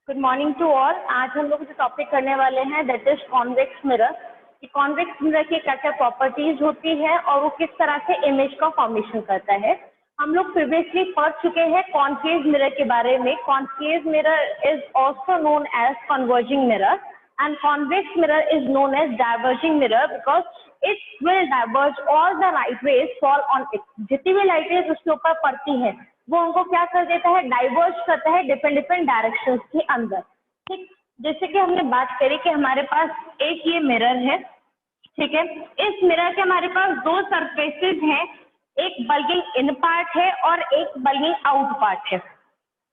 Good morning to all. आज हम लोग जो टॉपिक करने वाले हैं that is convex mirror. Convex mirror की क्या क्या प्रॉपर्टीज होती है और वो किस तरह से इमेज का फॉर्मेशन करता है। हम लोग प्रीवियसली पढ़ चुके हैं कॉन्केव मिरर के बारे में। Concave mirror is also known as converging mirror and convex mirror is known as diverging mirror because it will diverge all the light rays fall on it. जितनी भी लाइट रेज उसके ऊपर पड़ती है वो उनको क्या कर देता है, डाइवर्ज करता है डिफरेंट डायरेक्शंस के अंदर। ठीक, जैसे कि हमने बात करी कि हमारे पास एक ये मिरर है, ठीक है। इस मिरर के हमारे पास दो सरफेसेस हैं, एक बल्गिंग इन पार्ट है और एक बल्गिंग आउट पार्ट है।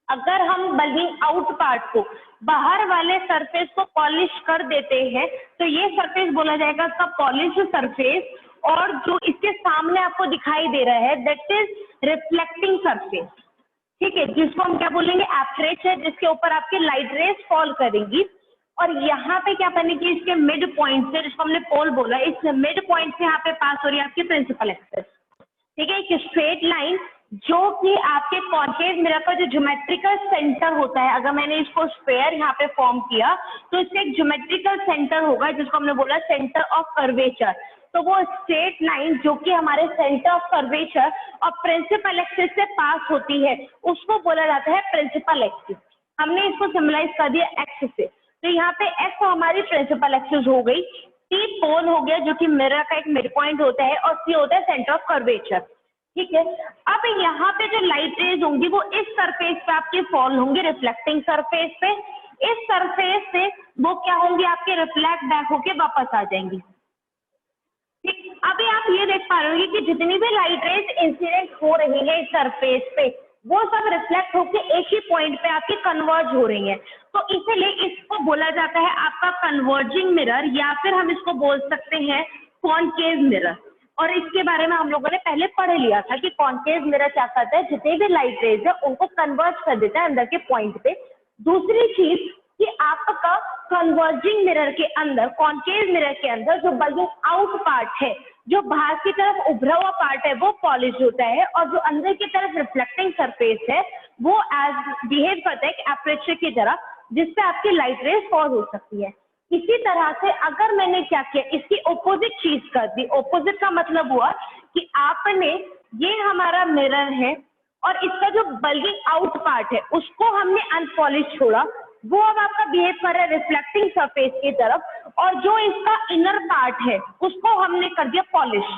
अगर हम बल्गिंग आउट पार्ट को, बाहर वाले सरफेस को पॉलिश कर देते हैं तो ये सरफेस बोला जाएगा इसका पॉलिश सरफेस, और जो इसके सामने आपको दिखाई दे रहा है दैट इज रिफ्लेक्टिंग सरफेस। ठीक है, जिसको हम क्या बोलेंगे, एपरेचर, जिसके ऊपर आपके लाइट रेज फॉल करेंगी। और यहाँ पे क्या बनेगी, इसके मिड पॉइंट से, जिसको हमने पोल बोला, इस मिड पॉइंट से यहाँ पे पास हो रही है आपकी प्रिंसिपल एक्सिस। ठीक है, एक स्ट्रेट लाइन जो कि आपके कॉन्केव मिरर का जो ज्योमेट्रिकल सेंटर होता है, अगर मैंने इसको स्फेयर यहाँ पे फॉर्म किया तो इसका एक ज्योमेट्रिकल सेंटर होगा जिसको हमने बोला सेंटर ऑफ कर्वेचर। तो वो स्ट्रेट लाइन जो कि हमारे सेंटर ऑफ कर्वेचर और प्रिंसिपल एक्सिस से पास होती है उसको बोला जाता है प्रिंसिपल एक्सिस। हमने इसको सिम्बलाइज कर दिया एक्स से, तो यहाँ पे एक्स हमारी प्रिंसिपल एक्सिस हो गई, टी पोल हो गया जो कि मिरर का एक मिड पॉइंट होता है, और सी होता है सेंटर ऑफ कर्वेचर। ठीक है, अब यहाँ पे जो लाइट रेज होंगी वो इस सरफेस पे आपके फॉल होंगे, रिफ्लेक्टिंग सरफेस पे। इस सरफेस से वो क्या होंगी, आपके रिफ्लेक्ट बैक होके वापस आ जाएंगी। ठीक, अभी आप ये देख पा रहे होंगे कि जितनी भी लाइट रेज इंसिडेंट हो रही है इस सरफेस पे वो सब रिफ्लेक्ट होके एक ही पॉइंट पे आपकी कन्वर्ज हो रही है। तो इसीलिए इसको बोला जाता है आपका कन्वर्जिंग मिरर, या फिर हम इसको बोल सकते हैं कॉन्केव मिरर। और इसके बारे में हम लोगों ने पहले पढ़ लिया था कि कॉन्केव मिरर क्या करता है, जितने भी लाइट रेज है उनको कन्वर्ज कर देता है अंदर के पॉइंट पे। दूसरी चीज कि आपका कन्वर्जिंग मिरर के अंदर, कॉन्केव मिरर के अंदर जो बल्गिंग आउट पार्ट है, जो बाहर की तरफ उभरा हुआ पार्ट है वो पॉलिश होता है, और जो अंदर की तरफ रिफ्लेक्टिंग सरफेस है वो एज बिहेव करता है एपरेचर की तरह, जिससे आपकी लाइट रेज फॉल हो सकती है। इसी तरह से अगर मैंने क्या किया, इसकी ऑपोजिट चीज कर दी। ऑपोजिट का मतलब हुआ कि आपने, ये हमारा मिरर है और इसका जो बल्गिंग आउट पार्ट है उसको हमने अनपॉलिश छोड़ा, वो अब आपका बिहेव कर रहा है रिफ्लेक्टिंग सरफेस की तरफ, और जो इसका इनर पार्ट है उसको हमने कर दिया पॉलिश।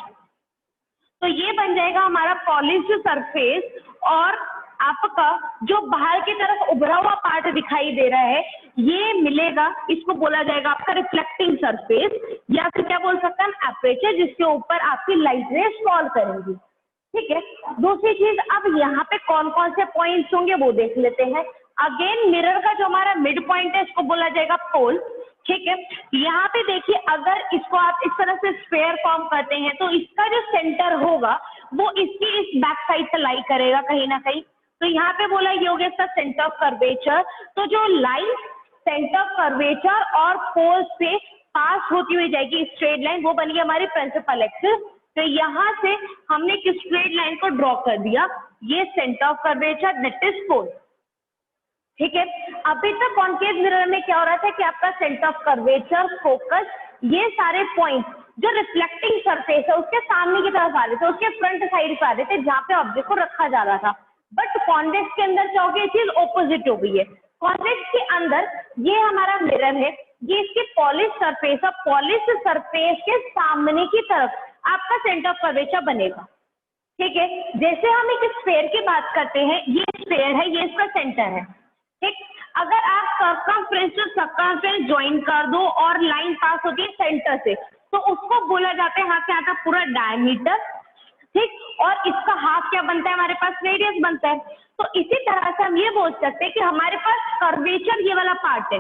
तो ये बन जाएगा हमारा पॉलिश सरफेस, और आपका जो बाहर की तरफ उभरा हुआ पार्ट दिखाई दे रहा है ये मिलेगा, इसको बोला जाएगा आपका रिफ्लेक्टिंग सरफेस, या फिर क्या बोल सकते हैं एपरेचर, जिसके ऊपर आपकी लाइट रेज फॉल करेंगी। ठीक है, दूसरी चीज, अब यहाँ पे कौन कौन से पॉइंट्स होंगे वो देख लेते हैं। अगेन मिरर का जो हमारा मिड पॉइंट है इसको बोला जाएगा पोल। ठीक है, यहाँ पे देखिए अगर इसको आप इस तरह से स्फेयर फॉर्म करते हैं तो इसका जो सेंटर होगा वो इसकी इस बैक साइड से लाई करेगा कहीं ना कहीं। तो यहाँ पे बोला ये हो गया इसका सेंटर ऑफ कर्वेचर। तो जो लाइन सेंटर ऑफ कर्वेचर और पोल से पास होती हुई जाएगी स्ट्रेट लाइन, वो बनी हमारी प्रिंसिपल एक्सिस। तो यहाँ से हमने एक स्ट्रेट लाइन को ड्रॉ कर दिया, ये centre of curvature that is pole. ठीक है, अभी तक कॉन्केव मिरर में क्या हो रहा था कि आपका सेंटर ऑफ कर्वेचर, फोकस, ये सारे पॉइंट जो रिफ्लेक्टिंग सरफेस है उसके सामने की तरफ आ रहे थे, उसके फ्रंट साइड पे आ रहे थे जहाँ पे ऑब्जेक्ट को रखा जा रहा था। बट कॉन्वेक्स के अंदर क्या हो गया, चीज ऑपोजिट हो गई है। कॉन्वेक्स के अंदर ये हमारा मिरर है, ये इसकी पॉलिश सरफेस है, पॉलिश सरफेस के सामने की तरफ आपका सेंटर ऑफ कर्वेचर बनेगा। ठीक है, जैसे हम एक स्फेयर की बात करते हैं, ये स्फेयर है, ये इसका सेंटर है। ठीक, अगर आप सर्कमफ्रेंस टू सर्कमफ्रेंस ज्वाइन कर दो और लाइन पास होती है सेंटर से, तो उसको बोला जाता है, यहाँ से आता है पूरा डायमीटर। ठीक, और इसका हाफ क्या बनता है, हमारे पास रेडियस बनता है। तो इसी तरह से हम ये बोल सकते हैं कि हमारे पास कर्वेचर ये वाला पार्ट है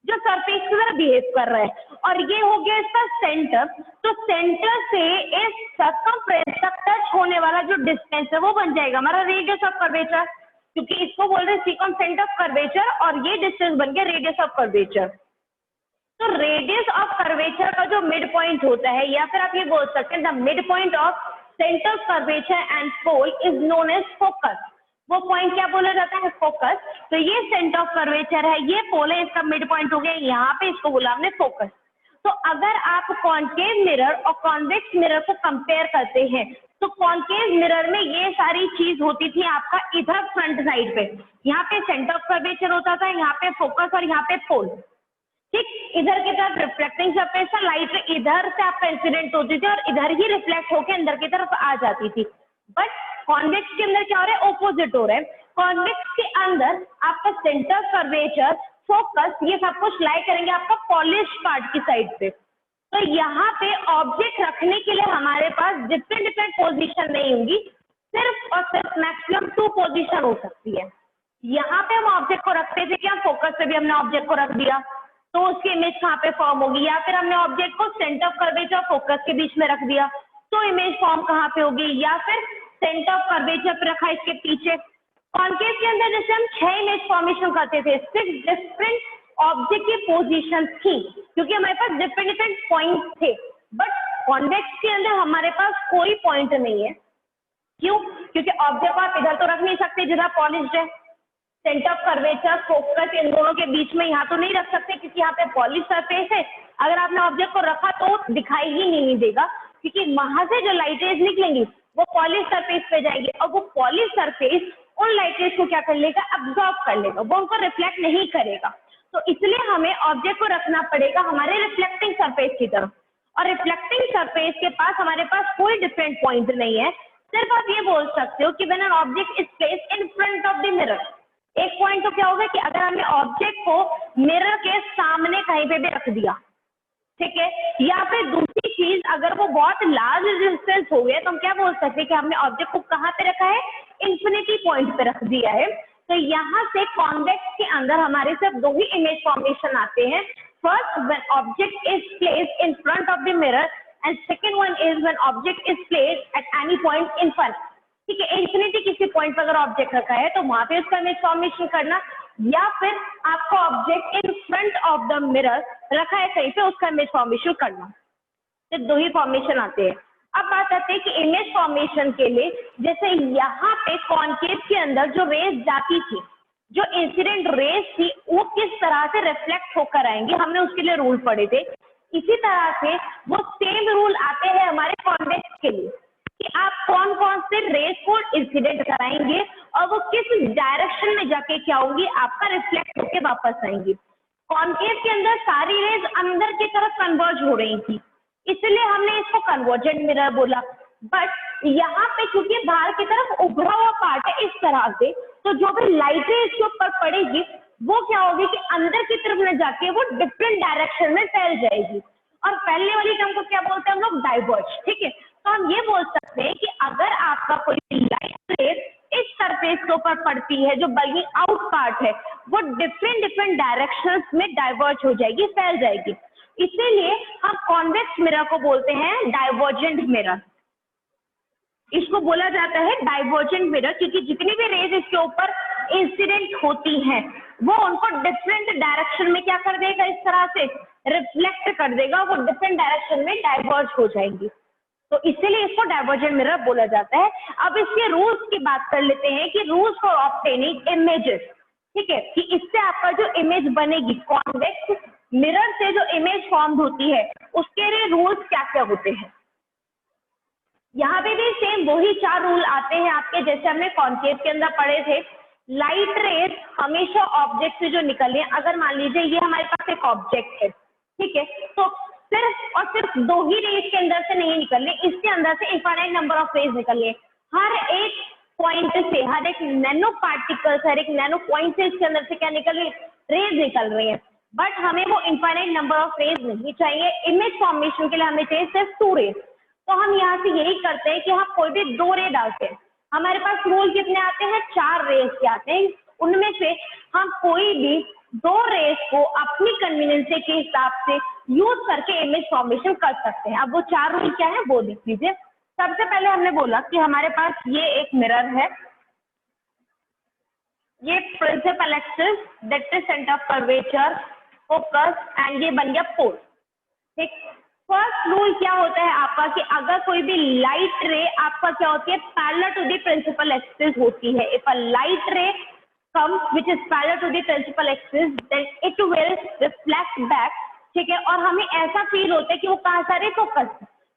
जो सरफेस की तरह बिहेव कर रहा है, और ये हो गया इसका सेंटर। तो सेंटर से इस सर्कमफ्रेंस तक टच होने वाला जो डिस्टेंस है वो बन जाएगा हमारा रेडियस ऑफ कर्वेचर, क्योंकि इसको बोल रहे हैं सर्कमफ्रेंस ऑफ कर्वेचर, और ये डिस्टेंस बन गया रेडियस ऑफ कर्वेचर। तो रेडियस ऑफ कर्वेचर का जो मिड पॉइंट होता है, या फिर आप ये बोल सकते हैं the mid point of centre of curvature and pole is known as focus. वो पॉइंट क्या बोला जाता है, फोकस। तो ये सेंटर ऑफ कर्वेचर है, ये पोल है, इसका मिड पॉइंट हो गया यहाँ पे, इसको बोला हमने फोकस। तो अगर आप कॉन्केव मिरर और कॉन्वेक्स मिरर को कंपेयर करते हैं, तो कॉन्केव मिरर में ये सारी चीज होती थी आपका इधर फ्रंट साइड पे, यहाँ पे सेंटर ऑफ कर्वेचर होता था, यहाँ पे फोकस और यहाँ पे पोल, ठीक। इधर की तरफ रिफ्लेक्टिंग सरफेस था, लाइट इधर से आपका इंसिडेंट होती थी और इधर ही रिफ्लेक्ट होकर अंदर की तरफ आ जाती थी। बट कॉन्वेक्स के अंदर क्या हो रहा है, ऑपोजिट हो रहा है। कॉन्वेक्स के अंदर आपका सेंटर कर्वेचर, फोकस, ये सब कुछ लाई करेंगे आपका पॉलिश पार्ट की साइड पे। तो यहाँ पे ऑब्जेक्ट रखने के लिए हमारे पास डिफरेंट डिफरेंट पोजीशन नहीं होंगी, सिर्फ और सिर्फ मैक्सिमम 2 पोजीशन हो सकती है। यहाँ पे हम ऑब्जेक्ट को रखते थे, क्या फोकस पे भी हमने ऑब्जेक्ट को रख दिया तो उसकी इमेज कहाँ पे फॉर्म होगी, या फिर हमने ऑब्जेक्ट को सेंटर ऑफ कर्वेचर और फोकस के बीच में रख दिया तो इमेज फॉर्म कहाँ पे होगी, या फिर सेंटर ऑफ कर्वेचर पे रखा इसके पीछे। कॉन्केव के अंदर जैसे हम 6 इमेज फॉर्मेशन करते थे, 6 डिफरेंट ऑब्जेक्ट की पोजीशन थी, क्योंकि हमारे पास डिफरेंट डिफरेंट पॉइंट थे। बट कॉन्वेक्स के अंदर हमारे पास कोई पॉइंट नहीं है। क्यों? क्योंकि ऑब्जेक्ट आप इधर तो रख नहीं सकते जिधर पॉलिश्ड है, सेंटर ऑफ कर्वेचर, फोकस, इन दोनों के बीच में यहाँ तो नहीं रख सकते क्योंकि यहाँ पे पॉलिश सरफेस है। अगर आपने ऑब्जेक्ट को रखा तो दिखाई ही नहीं देगा, क्योंकि वहां से जो लाइट रेज निकलेंगी वो पॉलिश सरफेस पे जाएगी और वो पॉलिश सरफेस उन लाइट रेज को क्या कर लेगा, अब्सॉर्ब कर लेगा, वो उनको रिफ्लेक्ट नहीं करेगा। तो इसलिए हमें ऑब्जेक्ट को रखना पड़ेगा हमारे रिफ्लेक्टिंग सरफेस की तरफ, और रिफ्लेक्टिंग सरफेस के पास हमारे पास कोई डिफरेंट पॉइंट नहीं है। सिर्फ आप ये बोल सकते हो कि when an object is placed in front of the mirror, एक पॉइंट तो क्या होगा कि अगर हमने ऑब्जेक्ट को मिरर के सामने कहीं पे भी रख दिया, ठीक है, या फिर दूसरी चीज अगर वो बहुत लार्ज डिस्टेंस हो गया तो हम क्या बोल सकते हैं कि हमने ऑब्जेक्ट को कहाँ पे रखा है, इंफिनिटी पॉइंट पे रख दिया है। तो यहाँ से कॉन्वेक्स के अंदर हमारे सिर्फ 2 ही इमेज फॉर्मेशन आते हैं। First, when object is placed in front of the mirror, and second one is when object is placed at any point in front. ठीक है, इंफिनिटी किसी पॉइंट पर अगर ऑब्जेक्ट रखा है तो वहां पे उसका इमेज फॉर्मेशन करना, या फिर आपका object in front of the mirror रखा है कहीं पे, उसका इमेज फॉर्मेशन करना। तो 2 ही फॉर्मेशन आते हैं। अब बात आती है कि इमेज फॉर्मेशन के लिए, जैसे यहाँ पे कॉन्केव के अंदर जो रेज जाती थी, जो इंसिडेंट रेज थी, वो किस तरह से रिफ्लेक्ट होकर आएंगे, हमने उसके लिए रूल पढ़े थे। इसी तरह से वो सेम रूल आते हैं हमारे कॉन्वेक्स के लिए कि आप कौन कौन से रेज को इंसिडेंट कराएंगे और वो किस डायरेक्शन में जाके क्या होंगी, आपका रिफ्लेक्ट होके वापस आएंगी। कॉन्केव के अंदर सारी रेज अंदर की तरफ कन्वर्ज हो रही थी, इसलिए हमने इसको कन्वर्जेंट मिरर बोला। बट यहाँ पे क्योंकि बाहर की तरफ उभरा हुआ पार्ट है इस तरह से, तो जो भी लाइट है इसके ऊपर पड़ेगी वो क्या होगी कि अंदर की तरफ में जाके वो डिफरेंट डायरेक्शन में फैल जाएगी। और फैलने वाली टर्म को क्या बोलते हैं हम लोग, डाइवर्ज। ठीक है, तो हम ये बोल सकते हैं कि अगर आपका कोई लाइट रेज इस सरफेस के ऊपर पड़ती है, जो बल्कि आउट पार्ट है, वो डिफरेंट डिफरेंट डायरेक्शंस में डाइवर्ज हो जाएगी, फैल जाएगी। इसीलिए हम कॉन्वेक्स मिरर को बोलते हैं डाइवर्जेंट मिरर। इसको बोला जाता है डाइवर्जेंट मिरर क्योंकि जितनी भी रेज इसके ऊपर इंसिडेंट होती हैं वो उनको डिफरेंट डायरेक्शन में क्या कर देगा, इस तरह से रिफ्लेक्ट कर देगा, वो डिफरेंट डायरेक्शन में डाइवर्ज हो जाएंगी। तो इसीलिए इसको डाइवर्जेंट मिरर बोला जाता है। अब इसके रूल्स की बात कर लेते हैं कि रूल्स फॉर ऑब्टेनिंग इमेजेस, ठीक है, कि इससे आपका जो इमेज बनेगी, कॉन्वेक्स मिरर से जो इमेज फॉर्म होती है उसके लिए रूल्स क्या क्या होते हैं। यहाँ पे भी सेम वही 4 रूल आते हैं आपके, जैसे हमने कॉन्केव के अंदर पढ़े थे। लाइट रेज हमेशा ऑब्जेक्ट से जो निकल रही है, अगर मान लीजिए ये हमारे पास एक ऑब्जेक्ट है, ठीक है, तो सिर्फ और सिर्फ 2 ही रेज के अंदर से नहीं निकल रही, इसके अंदर से इनफाइनाइट नंबर ऑफ रेज निकल रही है। हर एक पॉइंट से, हर एक नैनो पार्टिकल्स, हर एक नैनो पॉइंट से इसके अंदर से क्या निकल रही है, रेज निकल रही है। बट हमें वो इनफाइनाइट नंबर ऑफ रेज नहीं चाहिए, इमेज फॉर्मेशन के लिए हमें चाहिए सिर्फ 2 रेज। तो हम यहाँ से यही करते हैं कि हम कोई भी 2 रे डालते हैं। हमारे पास रूल कितने आते हैं, 4 रेज के आते हैं, उनमें से हम कोई भी 2 रेज को अपनी कन्वीनियंस के हिसाब से यूज करके इमेज फॉर्मेशन कर सकते हैं। अब वो 4 रूल क्या है वो देख लीजिए। सबसे पहले हमने बोला कि हमारे पास ये एक मिरर है, ये principal axis, that is centre of curvature, focus, and ये बन गया पोल। ठीक, फर्स्ट रूल क्या होता है आपका कि अगर कोई भी लाइट रे आपका क्या होती है parallel to the principal axis होती है, if a light ray comes which is parallel to the principal axis then it will reflect back, ठीक है। और हमें ऐसा फील होता है कि वो कहाँ से आ रही है, फोकस,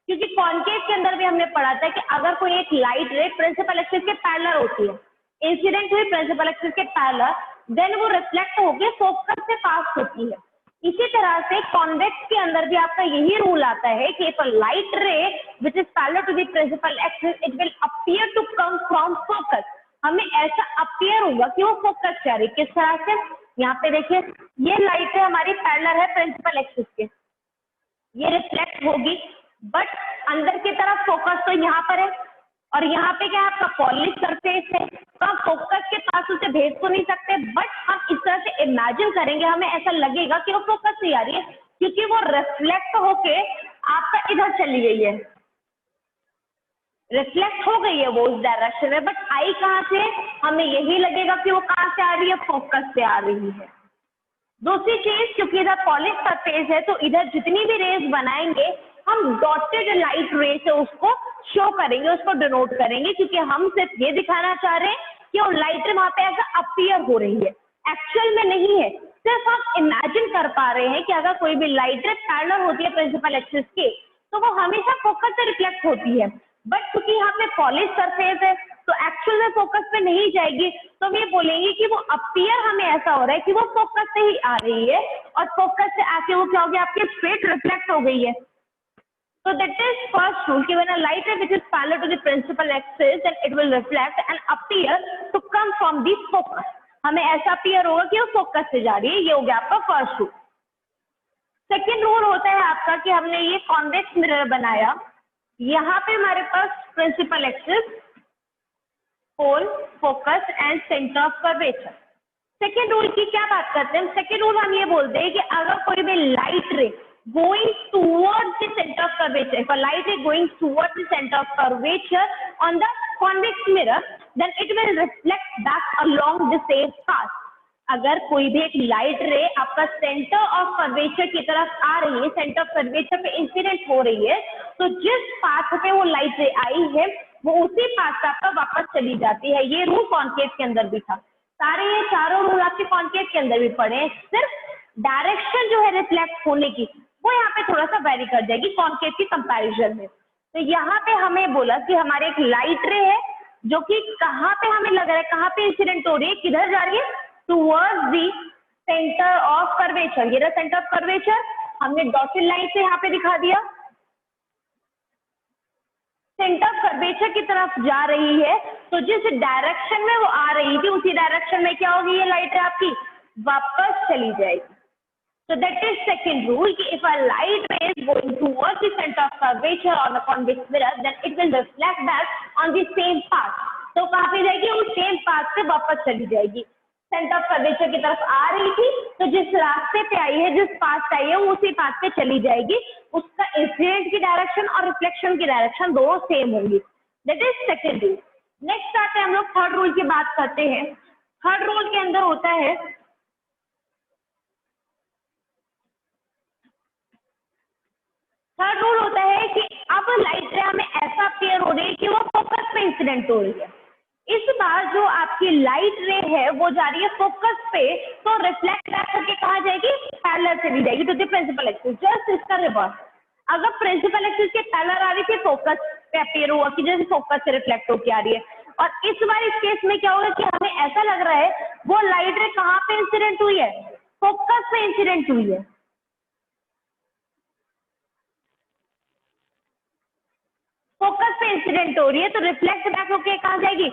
क्योंकि कॉन्केव के अंदर भी हमने पढ़ा था कि अगर कोई एक लाइट रे प्रिंसिपल एक्सिस के पैरेलल होती है, इंसिडेंट हुई प्रिंसिपल एक्सिस के पैरेलल, देन वो रिफ्लेक्ट होकर फोकस से पास होती है। इसी तरह से कॉन्वेक्स के अंदर भी आपका यही रूल आता है कि if a light ray which is parallel to the principal axis it will appear to come from focus, हमें ऐसा अपीयर होगा कि वो फोकस से आ रही है। किस तरह से, यहाँ पे देखिए ये लाइट है हमारी पैरेलल है प्रिंसिपल एक्सिस के, ये रिफ्लेक्ट होगी बट अंदर की तरफ फोकस तो यहाँ पर है और यहाँ पे क्या है आपका पॉलिश सरफेस है, तो हम फोकस के पास उसे भेज तो नहीं सकते, बट हम इस तरह से इमेजिन करेंगे, हमें ऐसा लगेगा कि वो फोकस से आ रही है क्योंकि वो रिफ्लेक्ट होके आपका इधर चली गई है, रिफ्लेक्ट हो गई है वो उस डायरेक्शन में, बट आई कहाँ से, हमें यही लगेगा कि वो कहाँ से आ रही है, फोकस से आ रही है। दूसरी चीज, क्योंकि इधर पॉलिश सरफेस है तो इधर जितनी भी रेज बनाएंगे हम डॉटेड लाइट रे से उसको शो करेंगे, उसको डिनोट करेंगे, क्योंकि हम सिर्फ ये दिखाना चाह रहे हैं कि वो लाइट रे वहां पे ऐसा अपीयर हो रही है, एक्चुअल में नहीं है, सिर्फ हम इमेजिन कर पा रहे हैं कि अगर कोई भी लाइट रे पैरेलल होती है प्रिंसिपल एक्सिस के तो वो हमेशा फोकस से रिफ्लेक्ट होती है, बट क्योंकि यहाँ पे पॉलिश सरफेस है तो एक्चुअल में फोकस पे नहीं जाएगी, तो हम ये बोलेंगे कि वो अपीयर हमें ऐसा हो रहा है कि वो फोकस से ही आ रही है और फोकस से आके वो क्या हो गया, आपके स्ट्रेट रिफ्लेक्ट हो गई है। So that is first rule, कि when a light ray which is parallel to the principal axis then it will reflect and appear to come from the focus, हमें ऐसा अपीयर होगा कि वो फोकस से जा रही है, ये हो गया आपका फर्स्ट रूल। सेकेंड रूल होता है आपका कि हमने ये कॉन्वेक्स मिरर बनाया, यहाँ पे हमारे पास principal axis, pole, focus and centre of curvature. Second rule की क्या बात करते हैं, सेकेंड रूल हम ये बोलते हैं कि अगर कोई भी लाइट रे going towards the center of curvature, if a light is going towards the center of curvature on the convex mirror then it will reflect back along the same path। अगर कोई भी एक लाइट रे आपका centre of curvature की तरफ आ रही है, सेंटर ऑफ कर्वेचर पे इंसिडेंट हो रही है, तो जिस पाथ पे वो लाइट रे आई है वो उसी पाथ से आपका वापस चली जाती है। ये रूल कॉन्केव के अंदर भी था, सारे ये चारों रूल आपके कॉन्केव के अंदर भी पढ़े, सिर्फ डायरेक्शन जो है रिफ्लेक्ट होने की वो यहाँ पे थोड़ा सा वेरी कर जाएगी कॉन्केव की कंपैरिजन में। तो यहाँ पे हमें बोला कि हमारे एक लाइट रे है जो कि कहाँ पे हमें लग रहा है, कहाँ पे इंसिडेंट हो रही है, किधर जा रही है, towards the centre of curvature. ये रहा सेंटर ऑफ कर्वेचर, हमने डॉटेड लाइन से यहाँ पे दिखा दिया, सेंटर ऑफ कर्वेचर की तरफ जा रही है, तो जिस डायरेक्शन में वो आ रही थी उसी डायरेक्शन में क्या होगी, ये लाइट रे आपकी वापस चली जाएगी। So that is second rule कि if a light ray is going towards the center of curvature on a convex mirror then it will reflect back on the same path। तो कहाँ पे जाएगी, उस सेम पाथ से वापस चली जाएगी। सेंटर ऑफ कर्वेचर की तरफ आ रही थी तो जिस रास्ते पे आई है, जिस पाथ पे आई है वो उसी पाथ पे चली जाएगी, उसका इंसिडेंट की डायरेक्शन और रिफ्लेक्शन की डायरेक्शन दोनों सेम होंगी। That is second rule. Next आते हैं हम लोग थर्ड रूल की बात करते हैं। थर्ड रूल के अंदर होता है, थर्ड रूल होता है कि अब लाइट रे हमें ऐसा अपीयर हो रही है कि वो फोकस पे इंसिडेंट हो रही है। इस बार जो आपकी लाइट रे है वो जा रही है फोकस पे, तो रिफ्लेक्ट बैक करके कहाँ जाएगी, पैरेलल चली जाएगी to the principal axis. Just इसका रिवर्स, अगर प्रिंसिपल एक्सिस के पैरेलल आ रही थी फोकस पे अपीयर हुआ कि जैसे फोकस से रिफ्लेक्ट होकर आ रही है, और इस बार इस केस में क्या होगा कि हमें ऐसा लग रहा है वो लाइट रे कहाँ पे इंसिडेंट हुई है, फोकस पे इंसिडेंट हुई है। फोकस पे इंसिडेंट हो रही है तो रिफ्लेक्ट बैक होके कहाँ जाएगी,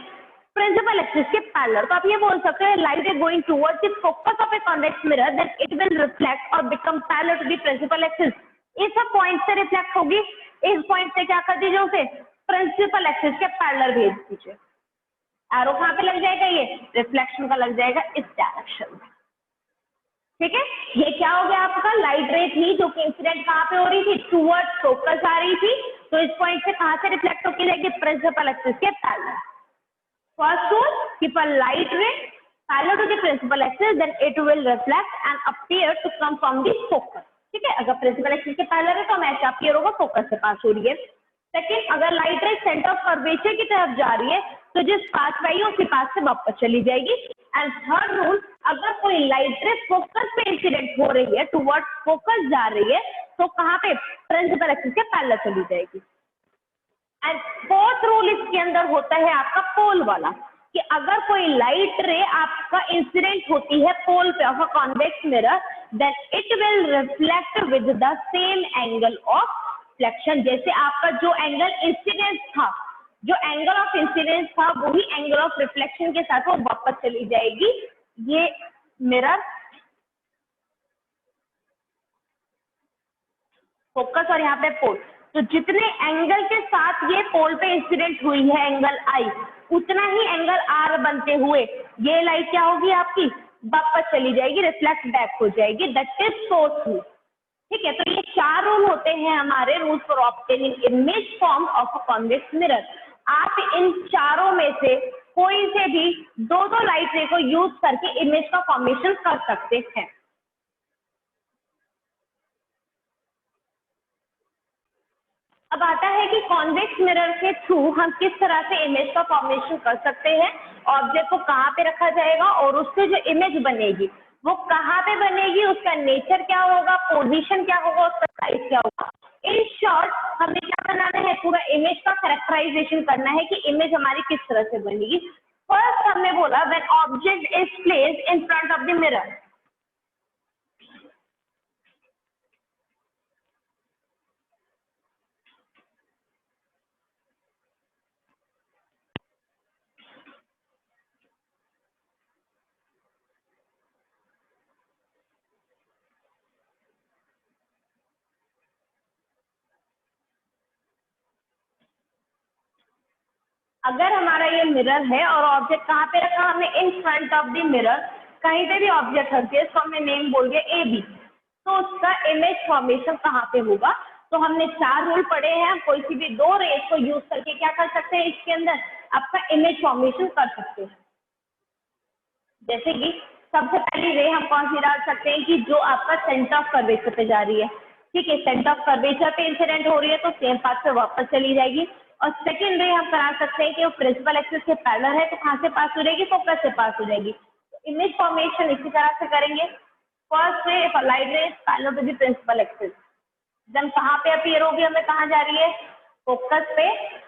प्रिंसिपल एक्सिस के पैरेलल। तो आप ये बोल सकते हैं light is going towards the focus of a convex mirror then it will reflect और become parallel to the principal axis. इस पॉइंट से रिफ्लेक्ट होगी, इस पॉइंट से क्या कर दीजिए, उसे प्रिंसिपल एक्सिस के पैरेलल भेज दीजिए। एरो कहाँ पे लग जाएगा, ये रिफ्लेक्शन का लग जाएगा इस डायरेक्शन में। ठीक है, ये क्या हो गया आपका, लाइट रे थी जो कि इंसिडेंट कहाँ पे हो रही थी, टुवर्ड्स फोकस आ रही थी, तो इस पॉइंट से कहाँ से रिफ्लेक्ट होकर जाएगी, प्रिंसिपल एक्सिस के parallel. First rule, keep a light ray parallel to the principal axis then it will reflect and appear to come from the focus. ठीक ठीक है, अगर प्रिंसिपल एक्सिस के पैरेलल है तो हम ऐसा क्लियर होगा, फोकस से पास हो रही है। सेकेंड, अगर लाइट रे सेंटर ऑफ कर्वेचर की तरफ जा रही है तो जिस पास पे आई है उसी पास से वापस चली जाएगी। एंड थर्ड रूल, अगर कोई लाइट रे फोकस पे इंसिडेंट हो रही है, टुवर्ड्स फोकस जा रही है, तो कहाँ पे, प्रिंसिपल एक्सिस के पैरेलल चली जाएगी। एंड फोर्थ रूल इसके अंदर होता है आपका पोल वाला, कि अगर कोई लाइट रे आपका इंसिडेंट होती है पोल पे of a convex mirror, then it will reflect with the same angle of reflection. जैसे आपका जो एंगल इंसिडेंस था, जो एंगल ऑफ इंसिडेंस था, वही एंगल ऑफ रिफ्लेक्शन के साथ वो वापस चली जाएगी। ये मिरर फोकस और यहाँ पे पोल, तो जितने एंगल के साथ ये पोल पे इंसिडेंट हुई है एंगल आई, उतना ही एंगल आर बनते हुए ये लाइट क्या होगी आपकी, वापस चली जाएगी, रिफ्लेक्ट बैक हो जाएगी। That is fourth rule. ठीक है, तो ये 4 रूल होते हैं हमारे rule for obtaining image form of a convex mirror. आप इन चारों में से कोई से भी दो लाइट रे को यूज करके इमेज का फॉर्मेशन कर सकते हैं। अब आता है कि कॉन्वेक्स मिरर के थ्रू हम किस तरह से इमेज का फॉर्मेशन कर सकते हैं। ऑब्जेक्ट को कहाँ पे रखा जाएगा और उससे जो इमेज बनेगी वो कहाँ पे बनेगी, उसका नेचर क्या होगा, पोजीशन क्या होगा, उसका साइज क्या होगा। इन शॉर्ट हमें क्या बनाना है, पूरा इमेज का कैरेक्टराइजेशन करना है कि इमेज हमारी किस तरह से बनेगी। फर्स्ट हमने बोला when object is placed in front of the mirror. अगर हमारा ये मिरर है और ऑब्जेक्ट कहाँ पे रखा हमने, in front of the mirror, कहीं पे भी ऑब्जेक्ट रख दिया, इसको हमने नेम बोल दिया ए बी, तो उसका इमेज फॉर्मेशन कहाँ पे होगा। तो हमने 4 रूल पढ़े हैं, हम कोई सी भी 2 रेज को यूज करके क्या कर सकते हैं, इसके अंदर आपका इमेज फॉर्मेशन कर सकते हैं। जैसे कि सबसे पहली रे हम कौन सी डाल सकते हैं कि जो आपका सेंटर ऑफ कर्वेचर पे जा रही है। ठीक है, सेंटर ऑफ कर्वेचर पे इंसिडेंट हो रही है तो सेम पाथ पे वापस चली जाएगी। और सेकेंड रे हम करा सकते हैं कि वो प्रिंसिपल एक्सिस के पैरेलल है तो कहाँ से पास हो जाएगी, फोकस से पास हो जाएगी। तो इमेज फॉर्मेशन इसी तरह से करेंगे। First ray if light ray parallel to the principal axis, then कहाँ पे अपीयर होगी, हमें कहाँ जा रही है, फोकस पे,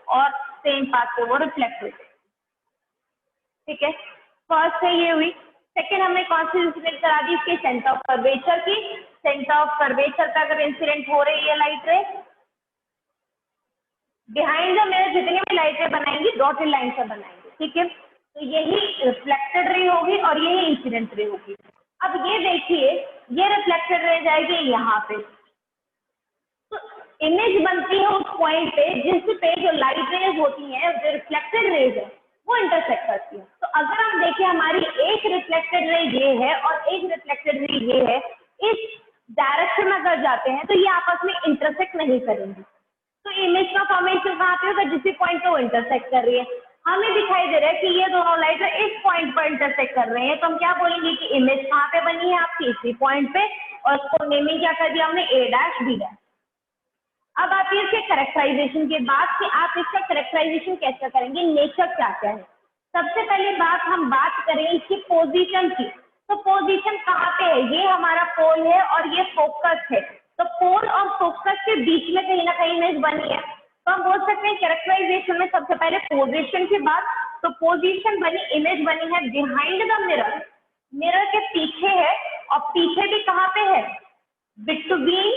और सेम पाथ पे वो रिफ्लेक्ट हो जाएगी। ठीक है, फर्स्ट है ये हुई। सेकेंड हमने कौन सी इंसिडेंट करा दी, इसके सेंटर ऑफ कर्वेचर की। सेंटर ऑफ कर्वेचर का अगर इंसिडेंट हो रही है लाइट रे, बिहाइंड द मिरर जितनी भी लाइट रे बनाएंगी डॉटेड लाइन से बनाएंगे। ठीक है, तो यही रिफ्लेक्टेड रे होगी और यही इंसिडेंट रे होगी। अब ये देखिए, ये रिफ्लेक्टेड रे जाएगी यहाँ पे, तो इमेज बनती है उस पॉइंट पे जिस पे जो लाइट रेज होती हैं, जो रिफ्लेक्टेड रेज है वो इंटरसेक्ट करती है। तो अगर हम देखें हमारी एक रिफ्लेक्टेड रे ये है और एक रिफ्लेक्टेड रे ये है, इस डायरेक्शन में अगर जाते हैं तो ये आपस में इंटरसेक्ट नहीं करेंगी। तो इमेज का फॉर्मेशन कहाँ पे होगा, जिस पॉइंट पे वो इंटरसेक्ट कर रही है। हमें दिखाई दे रहा है कि ये दोनों लाइट इस पॉइंट पर इंटरसेक्ट कर रहे हैं, तो हम क्या बोलेंगे कि इमेज कहाँ पे बनी है आपकी, इसी पॉइंट पे, और इसको नेमिंग क्या कर दिया हमने, ए डैश बी डैश। अब आती है इसके कैरेक्टराइजेशन के बाद कि आप इसका कैरेक्टराइजेशन कैसे करेंगे, नेचर क्या क्या है। सबसे पहली बात हम बात करें इसकी पोजीशन की, तो पोजीशन कहाँ पे है, ये हमारा पोल है और ये फोकस है, तो पोल और फोकस के बीच में कहीं ना कहीं इमेज बनी है। तो हम बोल सकते हैं कैरेक्टराइजेशन में सबसे पहले पोजीशन की बात, तो पोजीशन बनी, इमेज बनी है बिहाइंड द मिरर, मिरर के पीछे है, और पीछे भी कहाँ पे है, बिटवीन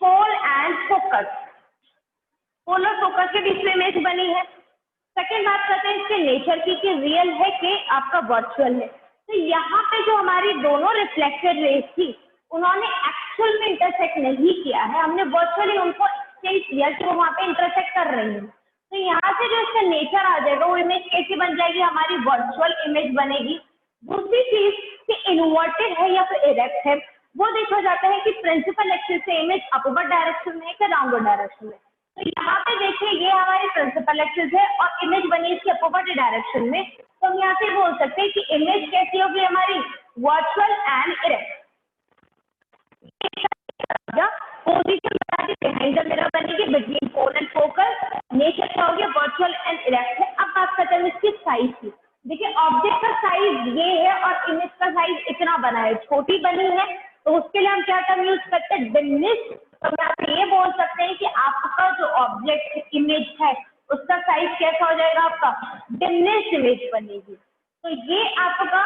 पोल एंड फोकस, पोल और फोकस के बीच में इमेज बनी है। सेकेंड बात करते हैं इसके नेचर की कि रियल है कि आपका वर्चुअल है। तो यहाँ पे जो हमारी दोनों रिफ्लेक्टेड रेज थी उन्होंने एक्चुअल में इंटरसेक्ट नहीं किया है, हमने वर्चुअली उनको एक्सचेंज किया कि वो वहाँ पे इंटरसेक्ट कर रही है। तो यहाँ से जो इसका नेचर आ जाएगा वो इमेज कैसी बन जाएगी, हमारी वर्चुअल इमेज बनेगी। दूसरी चीज कि इन्वर्टेड है या फिर इरेक्ट है, वो देखा जाता है कि प्रिंसिपल एक्सिस से इमेज अपवर्ड डायरेक्शन में है कि डाउनवर्ड डायरेक्शन में। तो यहाँ पे देखिए ये हमारी प्रिंसिपल एक्सिस है और इमेज बनी इसकी अपवर्ड डायरेक्शन में, तो हम यहाँ से बोल सकते हैं कि इमेज कैसी होगी हमारी, वर्चुअल एंड इरेक्ट। गया, पोजीशन बता दी बिहाइंड द मिरर बनेगी, between pole and focus, nature क्या हो गया वर्चुअल एंड इरेक्ट है। अब बात करते हैं इसकी साइज की। देखिए ऑब्जेक्ट का साइज ये है और इमेज का साइज इतना बना है, छोटी बनी है, तो उसके लिए हम क्या टर्म यूज करते हैं, डिमिनिश्ड। तो आप ये बोल सकते हैं कि आपका जो ऑब्जेक्ट इमेज है उसका साइज कैसा हो जाएगा, आपका डिमिनिश्ड इमेज बनेगी। तो ये आपका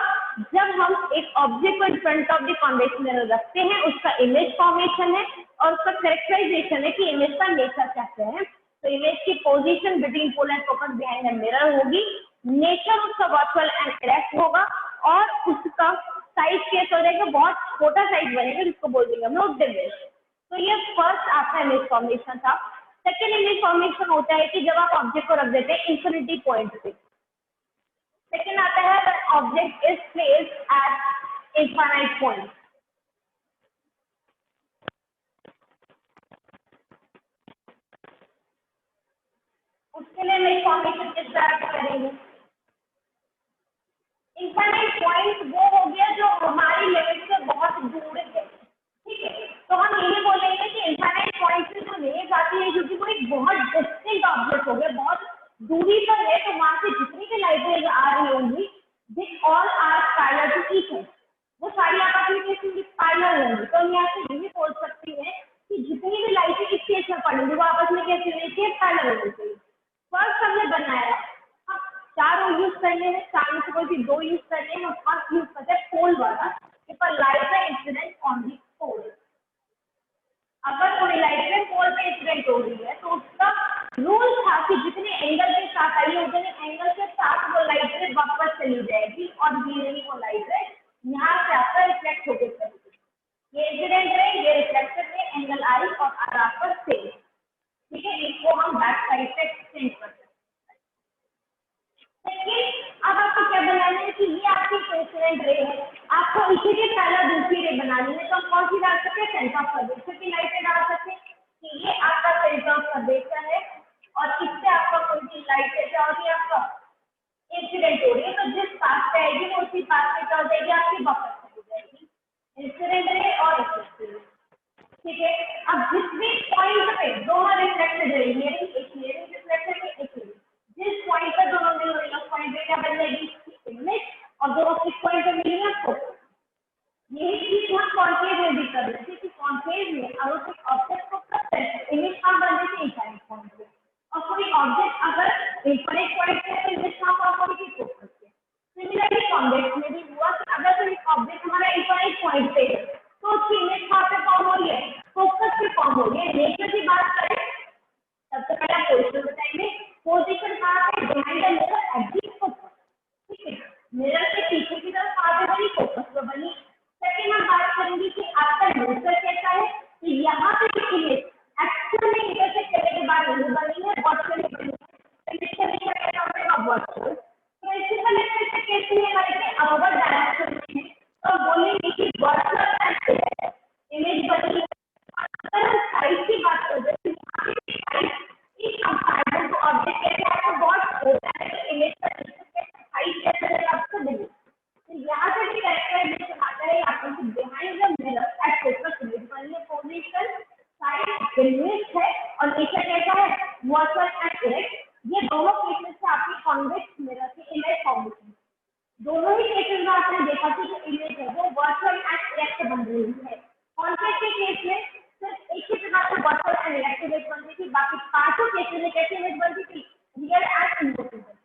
जब हम एक ऑब्जेक्ट को in front of the convex mirror रखते हैं उसका इमेज फॉर्मेशन है और उसका कैरेक्टराइजेशन है कि इमेज का नेचर कैसे है। तो इमेज की position between pole and focus behind the mirror होगी, नेचर उसका वर्चुअल एंड इरेक्ट होगा और उसका साइज कैसा हो जाएगा, बहुत छोटा साइज बनेगा जिसको बोल देंगे हम लोग डिमिनिश्ड। तो ये फर्स्ट आपका इमेज फॉर्मेशन था। सेकेंड इमेज फॉर्मेशन होता है कि जब आप ऑब्जेक्ट को रख देते हैं इंफिनिटी पॉइंट पे। सेकेंड आता है when object is placed at infinite point। उसके लिए मैं फॉर्मेशन किस तरह से करेंगे, इनफाइनाइट पॉइंट वो हो गया जो हमारी लिमिट से बहुत दूर है, ठीक है। तो हम यही बोलेंगे कि इनफाइनाइट पॉइंट से जो रेज आती है क्योंकि वो एक बहुत डिस्टिंक्ट ऑब्जेक्ट हो गया, बहुत दूरी पर है, तो वहां से जितनी भी लाइट रेज आ रही होंगी this all are parallel to each other, वो सारी आपस में कैसी पैरेलल होंगी। तो हम यहाँ से यही बोल सकती है कि जितनी भी लाइटें इस केस में पड़ेंगी वो आपस में कैसी होनी चाहिए, पैरेलल होनी चाहिए। फर्स्ट हमने बनाया, हम चार यूज करने हैं, चार में से कोई भी दो यूज करने हैं। हम फर्स्ट यूज करते हैं पोल वाला, लाइट का इंसिडेंट ऑन दी पोल। अगर कोई लाइट में पोल पे इंसिडेंट हो रही है तो उसका रूल था कि जितने एंगल के साथ आई है उतने एंगल के साथ वो लाइट रे वापस चली जाएगी और धीरे ही वो लाइट रे यहाँ से आपका रिफ्लेक्ट होकर चलेगी। ये इंसिडेंट रे, ये रिफ्लेक्टेड रे, एंगल आई और आर आपका सेम, ठीक है। इसको हम बैक साइड से एक्सटेंड कर सकते हैं। अब आपको क्या बनाना है कि ये आपकी इंसिडेंट रे है, आपको इसी के पहला दूसरी रे बनानी है। तो हम कौन सी डाल सकते हैं, सेंटर ऑफ कर्वेचर की लाइटें डाल सकते हैं कि ये आपका सेंटर ऑफ कर्वेचर है और इससे आपका कोई भी लाइट है क्या होगी, आपका इंसिडेंट हो रही है, तो जिस पास पे आएगी वो उसी पास पे क्या हो जाएगी, आपकी वापस चली जाएगी, इंसिडेंट रे और रिफ्लेक्टेड रे, ठीक है। अब जिस भी पॉइंट पे दोनों रिफ्लेक्टेड रे, ये रिफ्लेक्टेड है, एक जिस पॉइंट पर दोनों मिल रही है उस पॉइंट पे क्या बन जाएगी, इमेज, और दोनों किस पॉइंट पे मिलेंगे आपको। यही चीज हम कॉन्केव में भी कर रहे थे कि कॉन्केव में अगर कोई ऑब्जेक्ट को करते हैं इमेज कहाँ बन जाती है, इनफाइनाइट पॉइंट पे, और कोई ऑब्जेक्ट अगर इनफाइनाइट पॉइंट पे तो इमेज कहाँ फॉर्म होगी, फोकस पे। सिमिलरली कॉन्वेक्स में भी हुआ कि अगर कोई ऑब्जेक्ट हमारा इनफाइनाइट पॉइंट पे है तो उसकी इमेज कहाँ पे फॉर्म हो रही है, फोकस पे फॉर्म हो रही है। नेचर की बात करें सबसे पहले पोजीशन बताएंगे, पोजीशन कहाँ पे, behind the mirror at the focus, ठीक है। मिरर के पीछे की तरफ कहाँ पे बनी, फोकस पे बनी। सेकंड हम बात करेंगे कि आपका नेचर कैसा है, तो यहाँ पे इमेज एक्चुअल में इंटरसेक्ट करने के बाद नहीं बनी है, वर्चुअल बनी है। नेचर कैसा होगा, वर्चुअल। प्रिंसिपल इससे कैसे है हमारे अपर डायरेक्शन में है, तो बोलेंगे कि वर्चुअल इमेज बनी। अगर हम साइज की बात करते हैं इस कंपैरिजन को ऑब्जेक्ट कैसे आपको बहुत होता है तो इमेज का साइज कैसे रहेगा आपको मिलेगा। तो यहाँ से भी कैरेक्टराइजेशन आता है आपको कि behind the mirror at focus image बनने पोजीशन साइज इमेज है और नेचर कैसा है, वर्चुअल एंड इरेक्ट। ये दोनों केसेस से आपकी कॉन्वेक्स मिरर की इमेज फॉर्मेशन, दोनों ही केसेस में आपने देखा कि जो इमेज है वो वर्चुअल एंड इरेक्ट बन रही है। कॉन्वेक्स के केस में सिर्फ एक ही प्रकार से वर्चुअल एंड इरेक्ट इमेज बनती थी, बाकी पांचों केसेस में कैसी इमेज बनती थी, रियल एंड इमेजिनरी।